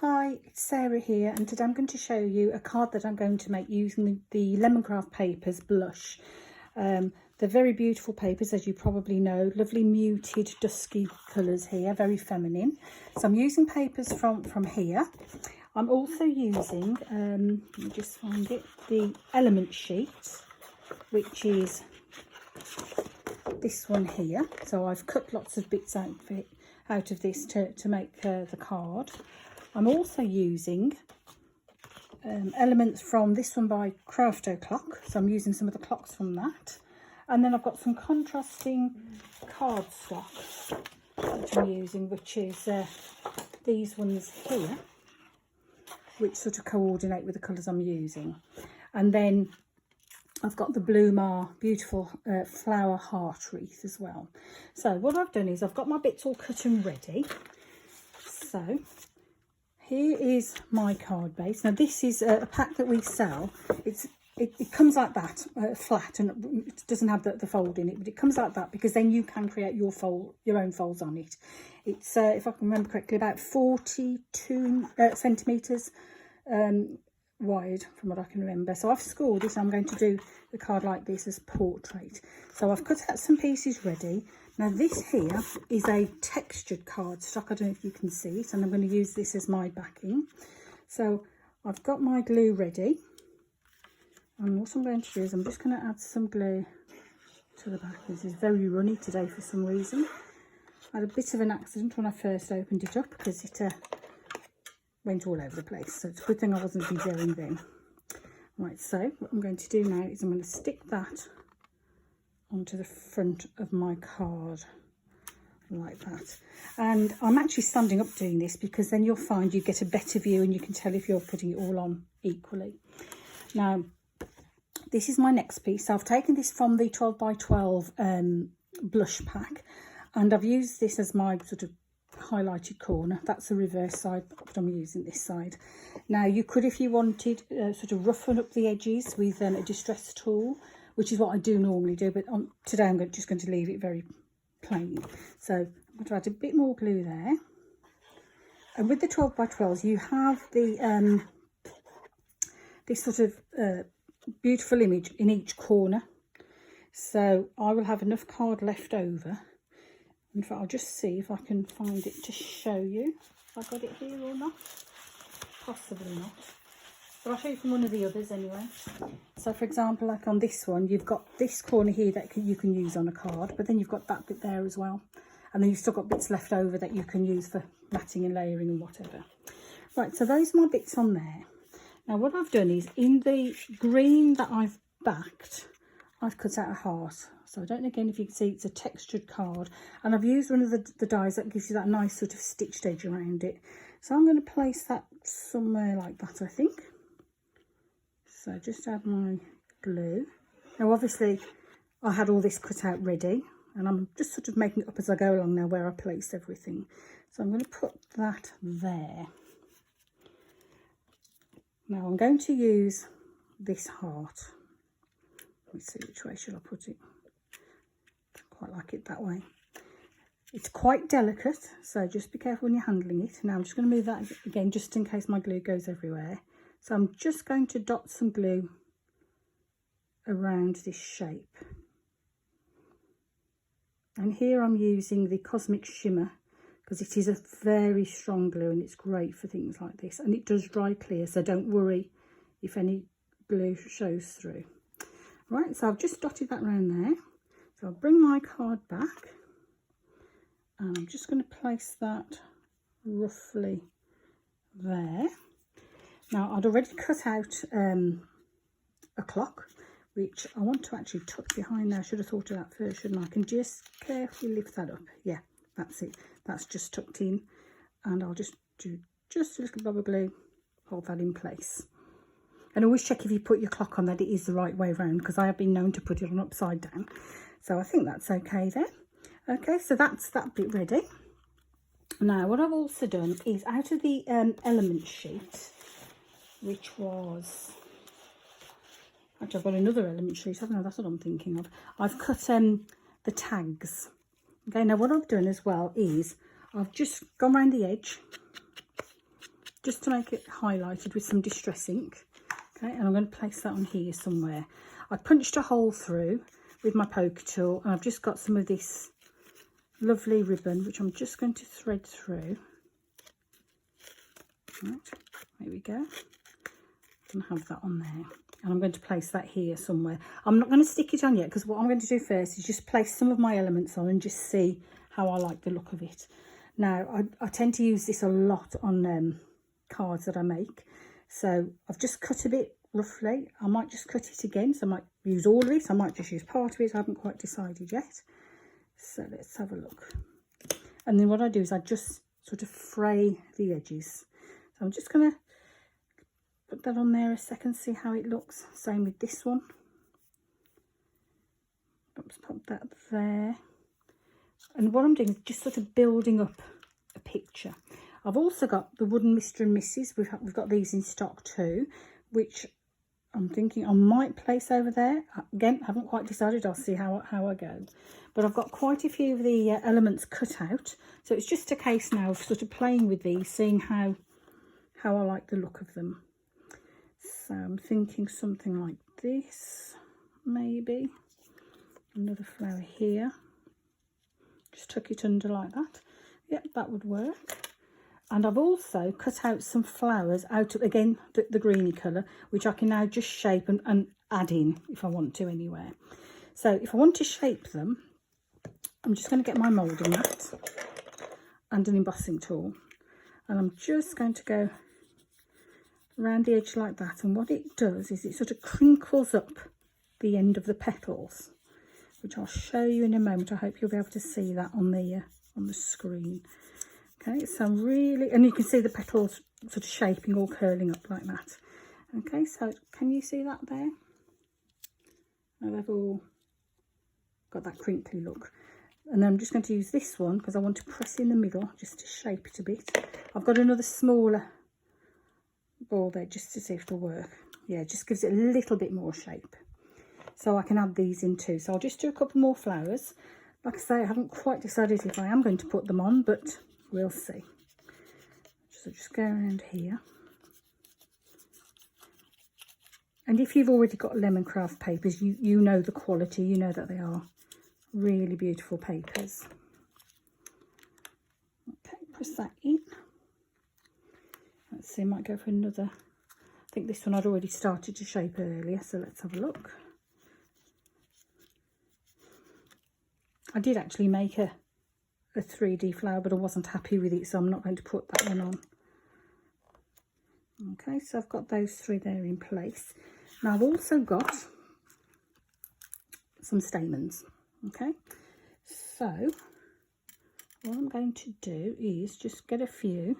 Hi, it's Sarah here, and today I'm going to show you a card that I'm going to make using the LemonCraft papers blush. They're very beautiful papers, as you probably know, lovely muted dusky colours here, very feminine. So I'm using papers from here. I'm also using, let me just find it, the element sheet, which is this one here. So I've cut lots of bits out of this to make the card. I'm also using elements from this one by O'Clock, so I'm using some of the clocks from that. And then I've got some contrasting cardstock that I'm using, which is these ones here, which sort of coordinate with the colours I'm using. And then I've got the Bloomar beautiful flower heart wreath as well. So what I've done is I've got my bits all cut and ready. So here is my card base. Now this is a pack that we sell. It comes like that, flat, and it doesn't have the fold in it, but it comes like that because then you can create your own folds on it. It's, if I can remember correctly, about 42 centimetres wide from what I can remember. So I've scored this. I'm going to do the card like this as portrait. So I've cut out some pieces ready. Now this here is a textured cardstock. I don't know if you can see it, and I'm going to use this as my backing. So I've got my glue ready, and what I'm going to do is I'm just going to add some glue to the back. This is very runny today for some reason. I had a bit of an accident when I first opened it up because it went all over the place, so it's a good thing I wasn't videoing then. Right, so what I'm going to do now is I'm going to stick that onto the front of my card like that. And I'm actually standing up doing this because then you'll find you get a better view and you can tell if you're putting it all on equally. Now this is my next piece. So I've taken this from the 12 by 12 blush pack, and I've used this as my sort of highlighted corner. That's the reverse side, but I'm using this side. Now you could, if you wanted, sort of roughen up the edges with a distress tool, which is what I do normally do, but today I'm just going to leave it very plain. So I'm going to add a bit more glue there. And with the 12 by 12s, you have the this sort of beautiful image in each corner. So I will have enough card left over. In fact, I'll just see if I can find it to show you. Have I got it here or not? Possibly not. But I'll show you from one of the others anyway. So for example, like on this one, you've got this corner here that you can use on a card, but then you've got that bit there as well. And then you've still got bits left over that you can use for matting and layering and whatever. Right, so those are my bits on there. Now what I've done is, in the green that I've backed, I've cut out a heart. So I don't know again if you can see, it's a textured card, and I've used one of the dies that gives you that nice sort of stitched edge around it. So I'm going to place that somewhere like that, I think. So just add my glue. Now obviously I had all this cut out ready, and I'm just sort of making it up as I go along now where I place everything. So I'm going to put that there. Now I'm going to use this heart. Let me see, which way should I put it? Quite like it that way. It's quite delicate, so just be careful when you're handling it. Now I'm just going to move that again just in case my glue goes everywhere. So I'm just going to dot some glue around this shape. And here I'm using the Cosmic Shimmer because it is a very strong glue and it's great for things like this. And it does dry clear, so don't worry if any glue shows through. Right, so I've just dotted that around there. So I'll bring my card back, and I'm just going to place that roughly there. Now I'd already cut out a clock, which I want to actually tuck behind there. I should have thought of that first, shouldn't I? I can just carefully lift that up. Yeah, that's it. That's just tucked in, and I'll just do just a little blob of glue, hold that in place. And always check if you put your clock on that it is the right way around, because I have been known to put it on upside down. So I think that's okay there. Okay, so that's that bit ready. Now what I've also done is, out of the element sheet, which was, actually I've got another element sheet, haven't I? That's what I'm thinking of. I've cut the tags. Okay, now what I've done as well is I've just gone around the edge just to make it highlighted with some Distress ink. Okay, and I'm going to place that on here somewhere. I punched a hole through with my poker tool, and I've just got some of this lovely ribbon, which I'm just going to thread through. Right, there we go. And have that on there, and I'm going to place that here somewhere. I'm not going to stick it on yet, because what I'm going to do first is just place some of my elements on and just see how I like the look of it. Now I tend to use this a lot on cards that I make, so I've just cut a bit roughly. I might just cut it again, so I might use all of it, I might just use part of it. I haven't quite decided yet, so let's have a look. And then what I do is I just sort of fray the edges. So I'm just going to put that on there a second, see how it looks. Same with this one. Oops, pop that there. And what I'm doing is just sort of building up a picture. I've also got the wooden Mr. and Mrs. We've got these in stock too, which I'm thinking I might place over there. Again, haven't quite decided. I'll see how I go. But I've got quite a few of the elements cut out, so it's just a case now of sort of playing with these, seeing how I like the look of them. So I'm thinking something like this, maybe. Another flower here. Just tuck it under like that. Yep, that would work. And I've also cut out some flowers out of, again, the greeny colour, which I can now just shape and add in if I want to anywhere. So if I want to shape them, I'm just going to get my moulding mat and an embossing tool. And I'm just going to go around the edge like that, and what it does is it sort of crinkles up the end of the petals, which I'll show you in a moment. I hope you'll be able to see that on the screen. Okay, so I'm really, and you can see the petals sort of shaping or curling up like that. Okay, so can you see that there? Now they've all got that crinkly look. And then I'm just going to use this one because I want to press in the middle just to shape it a bit. I've got another smaller ball there just to see if it'll work. Yeah, it just gives it a little bit more shape, so I can add these in too. So I'll just do a couple more flowers. Like I say, I haven't quite decided if I am going to put them on, but we'll see. So just go around here, and if you've already got LemonCraft papers, you know the quality, you know that they are really beautiful papers. Okay, press that in. Let's see, I might go for another. I think this one I'd already started to shape earlier, so let's have a look. I did actually make a 3D flower, but I wasn't happy with it, so I'm not going to put that one on. Okay, so I've got those three there in place. Now I've also got some stamens. Okay, so what I'm going to do is just get a few.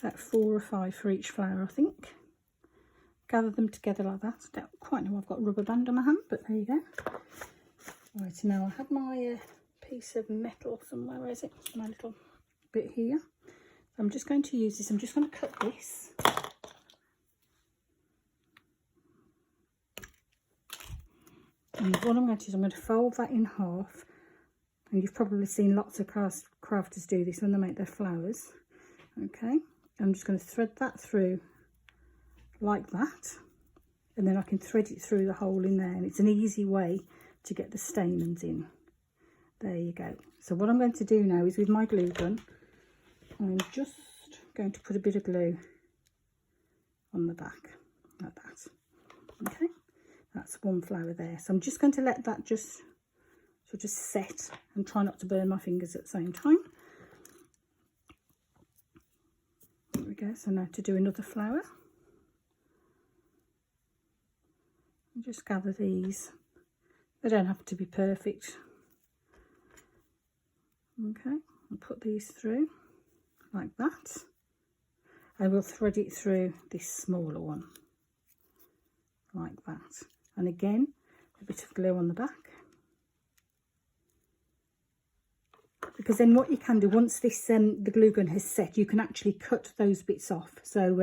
About 4 or 5 for each flower, I think. Gather them together like that. I don't quite know I've got a rubber band on my hand, but there you go. Right, so now I have my piece of metal somewhere. Where is it? My little bit here. I'm just going to use this. I'm just going to cut this. And what I'm going to do is I'm going to fold that in half. And you've probably seen lots of crafters do this when they make their flowers. Okay. I'm just going to thread that through like that, and then I can thread it through the hole in there, and it's an easy way to get the stamens in. There you go. So what I'm going to do now is with my glue gun, I'm just going to put a bit of glue on the back like that. Okay, that's one flower there. So I'm just going to let that just sort of set and try not to burn my fingers at the same time. There we go. So now to do another flower, just gather these. They don't have to be perfect. Okay, I'll put these through like that. I will thread it through this smaller one like that, and again a bit of glue on the back, because then what you can do once this the glue gun has set, you can actually cut those bits off, so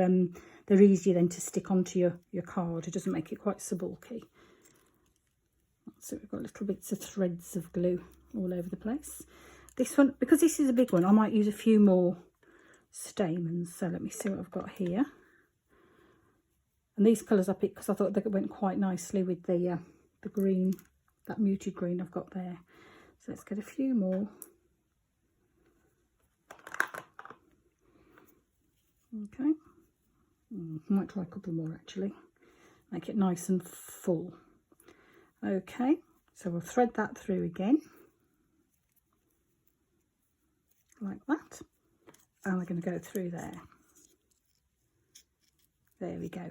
they're easier then to stick onto your card. It doesn't make it quite so bulky. So we've got little bits of threads of glue all over the place. This one, because this is a big one, I might use a few more Stamens. So let me see what I've got here. And these colours I picked because I thought they went quite nicely with the green, that muted green I've got there. So let's get a few more. Okay. Might try a couple more actually. Make it nice and full. Okay, so we'll thread that through again. Like that. And we're going to go through there. There we go.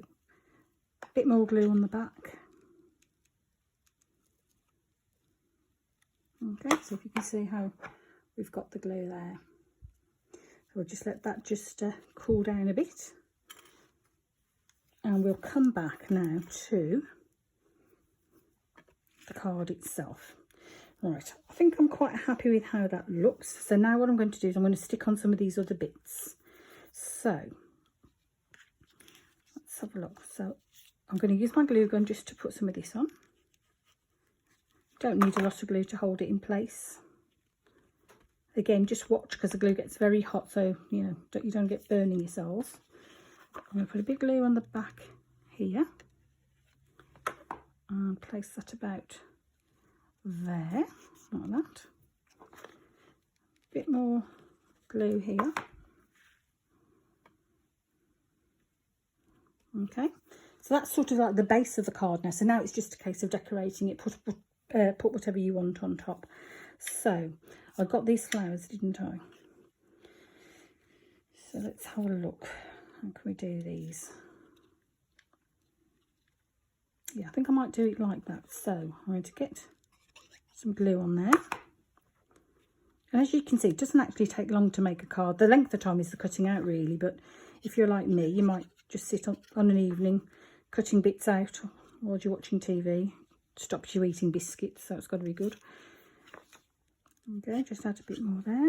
A bit more glue on the back. Okay, so if you can see how we've got the glue there. So we'll just let that just cool down a bit. And we'll come back now to the card itself. Right, I think I'm quite happy with how that looks. So now what I'm going to do is I'm going to stick on some of these other bits. So let's have a look. So I'm going to use my glue gun just to put some of this on. Don't need a lot of glue to hold it in place. Again, just watch because the glue gets very hot, so you know you don't get burning yourselves. I'm going to put a bit of glue on the back here and place that about there, like that. A bit more glue here. Okay, so that's sort of like the base of the card now. So now it's just a case of decorating it. Put whatever you want on top. So I got these flowers, didn't I? So let's have a look. How can we do these? Yeah, I think I might do it like that. So I'm going to get some glue on there. And as you can see, it doesn't actually take long to make a card. The length of time is the cutting out really, but if you're like me, you might just sit on an evening cutting bits out while you're watching TV. Stops you eating biscuits, so it's got to be good. Okay, just add a bit more there.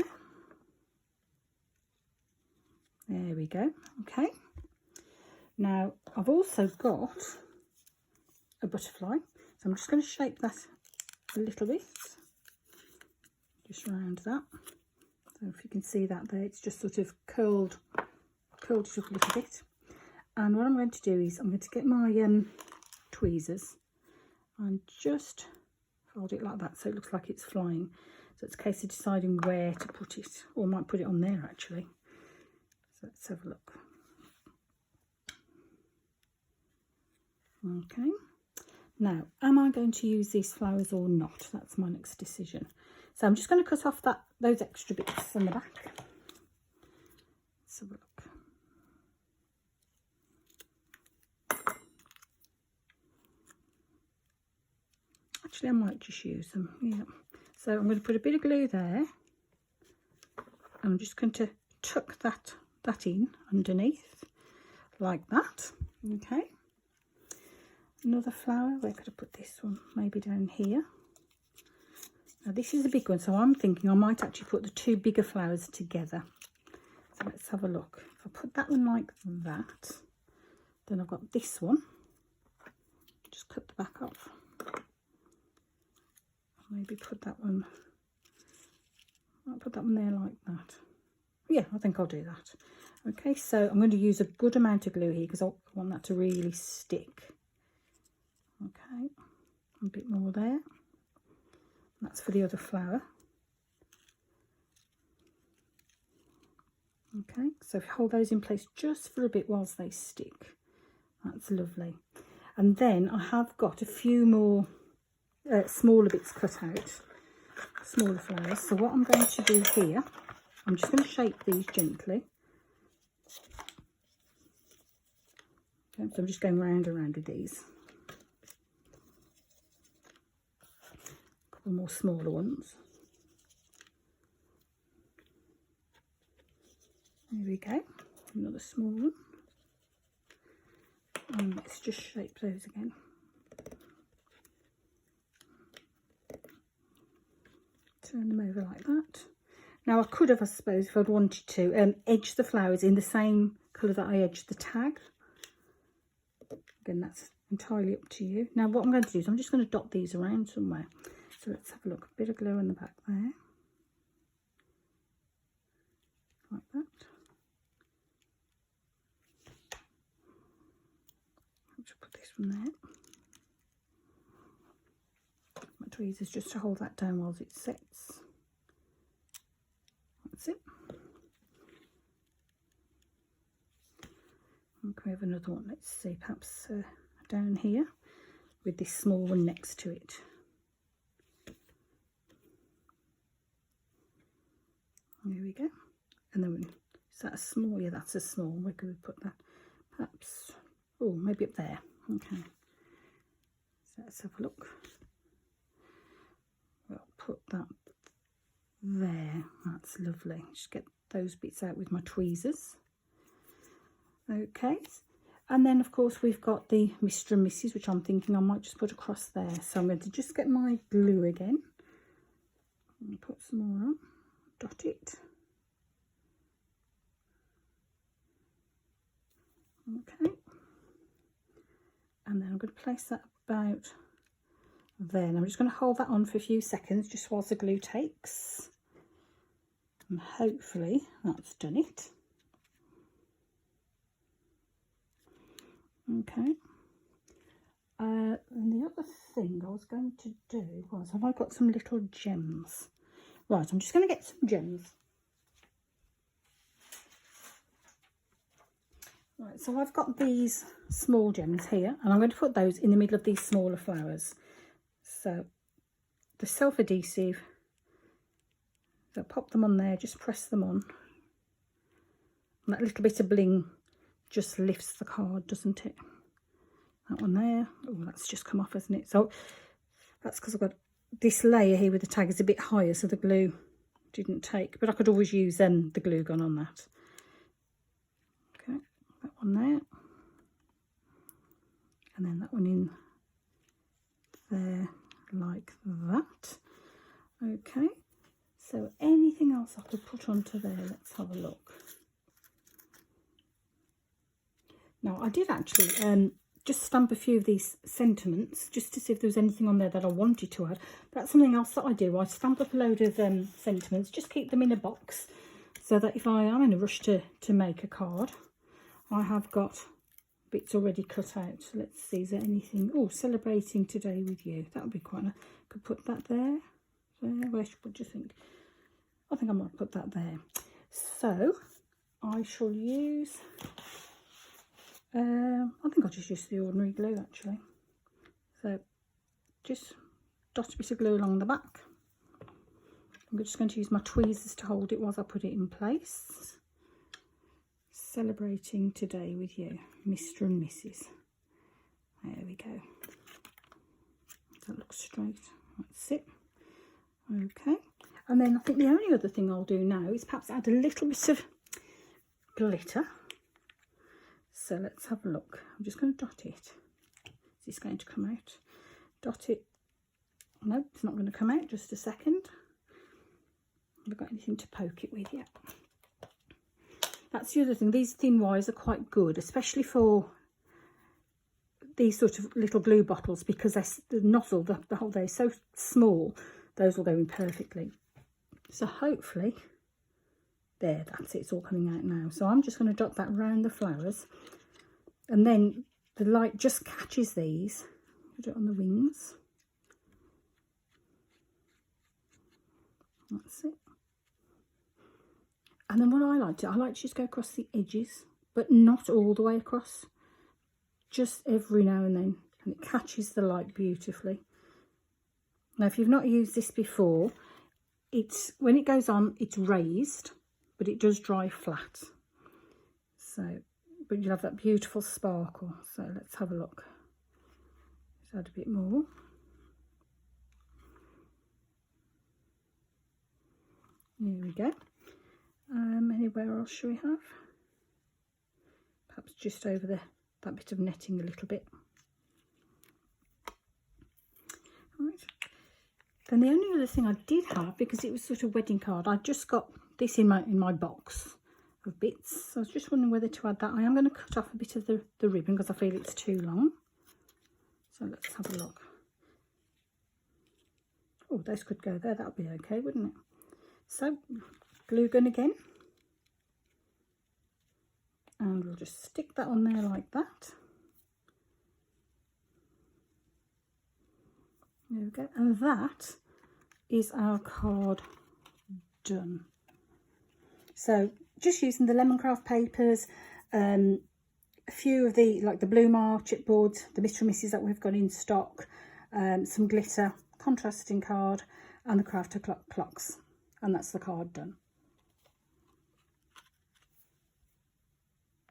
There we go. Okay. Now, I've also got a butterfly, so I'm just going to shape that a little bit. Just round that. So if you can see that there, it's just sort of curled it up a little bit. And what I'm going to do is I'm going to get my tweezers and just fold it like that so it looks like it's flying. So it's a case of deciding where to put it, or I might put it on there actually. So let's have a look. Okay, now am I going to use these flowers or not? That's my next decision. So I'm just going to cut off those extra bits on the back. Let's have a look. Actually, I might just use them. Yeah. So I'm going to put a bit of glue there. I'm just going to tuck that in underneath, like that. Okay. Another flower. Where could I put this one? Maybe down here. Now this is a big one, so I'm thinking I might actually put the two bigger flowers together. So let's have a look. If I put that one like that, then I've got this one. Just cut the back off. Maybe put that one. I'll put that one there like that. Yeah, I think I'll do that. Okay, so I'm going to use a good amount of glue here because I want that to really stick. Okay, a bit more there. That's for the other flower. Okay, so if you hold those in place just for a bit whilst they stick, that's lovely. And then I have got a few more smaller bits cut out, smaller flowers. So what I'm going to do here, I'm just going to shape these gently. Okay, so I'm just going round and round with these. A couple more smaller ones. There we go, another small one. And let's just shape those again. Turn them over like that. Now I could have, I suppose, if I'd wanted to, edge the flowers in the same colour that I edged the tag. Again, that's entirely up to you. Now what I'm going to do is I'm just going to dot these around somewhere. So let's have a look. A bit of glue on the back there. Like that. from there. My tweezers just to hold that down whilst it sets. That's it. Okay, we have another one. Let's see, perhaps down here with this small one next to it. There we go. And then is that a small? Yeah, that's a small. Where could we put that? Perhaps, oh, maybe up there. Okay. So let's have a look. I'll put that there. That's lovely. Just get those bits out with my tweezers. Okay. And then, of course, we've got the Mr. and Mrs., which I'm thinking I might just put across there. So I'm going to just get my glue again. And put some more on. Dot it. Okay. And then I'm going to place that about there. And I'm just going to hold that on for a few seconds just whilst the glue takes. And hopefully that's done it. Okay. And the other thing I was going to do was, have I got some little gems? Right, I'm just going to get some gems. Right, so I've got these small gems here, and I'm going to put those in the middle of these smaller flowers. So the self-adhesive, so pop them on there, just press them on. And that little bit of bling just lifts the card, doesn't it? That one there. Oh, that's just come off, hasn't it? So that's because I've got this layer here with the tag is a bit higher, so the glue didn't take. But I could always use the glue gun on that. Okay, that one there. And then that one in there like that. Okay, so anything else I could put onto there? Let's have a look. Now, I did actually just stamp a few of these sentiments just to see if there was anything on there that I wanted to add. That's something else that I do. I stamp up a load of sentiments, just keep them in a box so that if I am in a rush to make a card, I have got bits already cut out. So let's see, is there anything? Oh, celebrating today with you. That would be quite nice. Could put that there. What do you think? I think I might put that there. So I shall use... I think I'll just use the ordinary glue actually. So just dot a bit of glue along the back. I'm just going to use my tweezers to hold it whilst I put it in place. Celebrating today with you, Mr. and Mrs. There we go. That looks straight. That's it. Okay. And then I think the only other thing I'll do now is perhaps add a little bit of glitter. So let's have a look. I'm just going to dot it. Is this going to come out? Dot it. No, it's not going to come out. Just a second. Haven't got anything to poke it with yet. That's the other thing. These thin wires are quite good, especially for these sort of little glue bottles, because the nozzle, the hole there is so small. Those will go in perfectly. So hopefully, there, that's it. It's all coming out now. So I'm just going to dot that around the flowers. And then the light just catches these. Put it on the wings. That's it. And then what I like to just go across the edges, but not all the way across. Just every now and then. And it catches the light beautifully. Now, if you've not used this before, when it goes on, it's raised, but it does dry flat. So, but you'll have that beautiful sparkle. So let's have a look. Let's add a bit more. There we go. Anywhere else should we have? Perhaps just over that bit of netting a little bit. Right. Then the only other thing I did have, because it was sort of wedding card, I just got this in my box of bits. So I was just wondering whether to add that. I am going to cut off a bit of the ribbon because I feel it's too long. So let's have a look. Oh, those could go there. That would be okay, wouldn't it? So glue gun again. And we'll just stick that on there like that. There we go. And that is our card done. So just using the LemonCraft papers, a few of the, like the Bloomar chipboards, the Mr. and Mrs. that we've got in stock, some glitter, contrasting card, and the Craft O'Clock clocks. And that's the card done.